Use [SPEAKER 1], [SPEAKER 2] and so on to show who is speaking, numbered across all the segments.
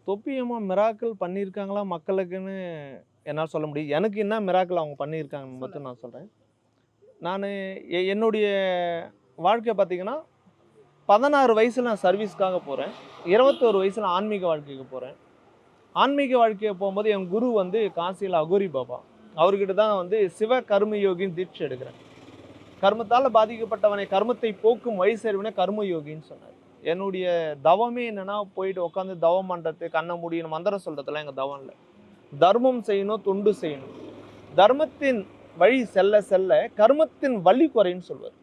[SPEAKER 1] தொப்பியம்மா miracle பண்ணியிருக்காங்களா மக்களுக்குன்னு என்னால் சொல்ல முடியும். எனக்கு என்ன மிராக்கிள் அவங்க பண்ணியிருக்காங்கன்னு மட்டும் நான் சொல்கிறேன். நான் என்னுடைய வாழ்க்கை பார்த்தீங்கன்னா 16 வயசில் நான் சர்வீஸ்க்காக போகிறேன். 21 வயசில் ஆன்மீக வாழ்க்கைக்கு போகிறேன். ஆன்மீக வாழ்க்கையை போகும்போது என் குரு வந்து காசியில் அகோரி பாபா. அவர்கிட்ட தான் வந்து சிவ கர்ம யோகின்னு தீட்சை எடுக்கிறேன். கர்மத்தால் பாதிக்கப்பட்டவனை கர்மத்தை போக்கும் வழி சேர்வனே கர்ம யோகின்னு சொன்னார். என்னுடைய தவமே என்னன்னா போயிட்டு உட்காந்து தவம் பண்ணுறது, கண்ணை முடியணும், மந்திரம் சொல்கிறதுலாம் எங்கள் தவம் இல்லை. தர்மம் செய்யணும், தொண்டு செய்யணும். தர்மத்தின் வழி செல்ல செல்ல கர்மத்தின் வலி குறைன்னு சொல்வார்.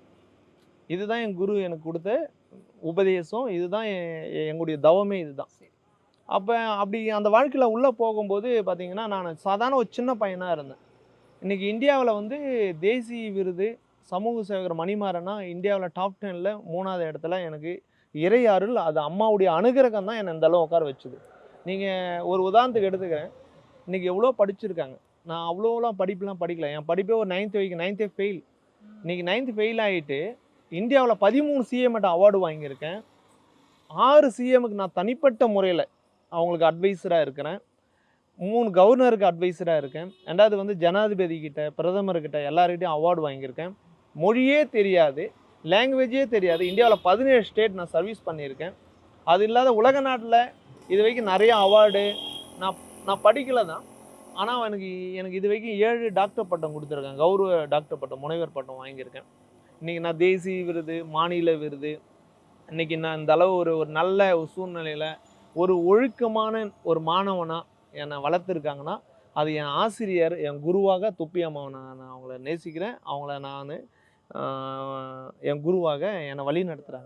[SPEAKER 1] இதுதான் என் குரு எனக்கு கொடுத்த உபதேசம். இதுதான் எங்களுடைய தவமே இதுதான். அப்போ அப்படி அந்த வாழ்க்கையில் உள்ளே போகும்போது பார்த்தீங்கன்னா நான் சாதாரண ஒரு சின்ன பையனாக இருந்தேன். இன்றைக்கி இந்தியாவில் வந்து தேசிய விருது சமூக சேவகர் மணிமாறனா இந்தியாவில் டாப் 10ல் 3வது இடத்துல எனக்கு இறை அருள், அது அம்மாவுடைய அனுகிரகம் தான் என்னை இந்த அளவு உட்கார வச்சுது. நீங்கள் ஒரு உதாரணத்துக்கு எடுத்துக்கிறேன். இன்றைக்கி எவ்வளோ படிச்சிருக்காங்க, நான் அவ்வளோலாம் படிப்புலாம் படிக்கல. என் படிப்பே ஒரு 9th வரைக்கும், 9th ஃபெயில். இன்றைக்கி 9th ஃபெயில் ஆகிட்டு இந்தியாவில் 13 சிஎம்கிட்ட அவார்டு வாங்கியிருக்கேன். 6 சிஎம்முக்கு நான் தனிப்பட்ட முறையில் அவங்களுக்கு அட்வைஸராக இருக்கிறேன். 3 கவர்னருக்கு அட்வைஸராக இருக்கேன். 2வது வந்து ஜனாதிபதி கிட்ட, பிரதமர்கிட்ட எல்லார்கிட்டையும் அவார்டு வாங்கியிருக்கேன். மொழியே தெரியாது, லாங்குவேஜே தெரியாது. இந்தியாவில் 17 ஸ்டேட் நான் சர்வீஸ் பண்ணியிருக்கேன். அது இல்லாத உலக நாட்டில் இது வரைக்கும் நிறைய அவார்டு நான் படிக்கலை தான். ஆனால் எனக்கு இது வரைக்கும் 7 டாக்டர் பட்டம் கொடுத்துருக்கேன். கௌரவ டாக்டர் பட்டம், முனைவர் பட்டம் வாங்கியிருக்கேன். இன்றைக்கி நான் தேசிய விருது, மாநில விருது, இன்றைக்கி நான் இந்த அளவு ஒரு நல்ல ஒரு சூழ்நிலையில் ஒரு ஒழுக்கமான ஒரு மாணவனாக என்னை வளர்த்துருக்காங்கன்னா அது என் ஆசிரியர், என் குருவாக தொப்பி அம்மாவை நான் அவங்கள நேசிக்கிறேன். அவங்கள நான் என் குருவாக என்னை வழி நடத்துகிறேன்.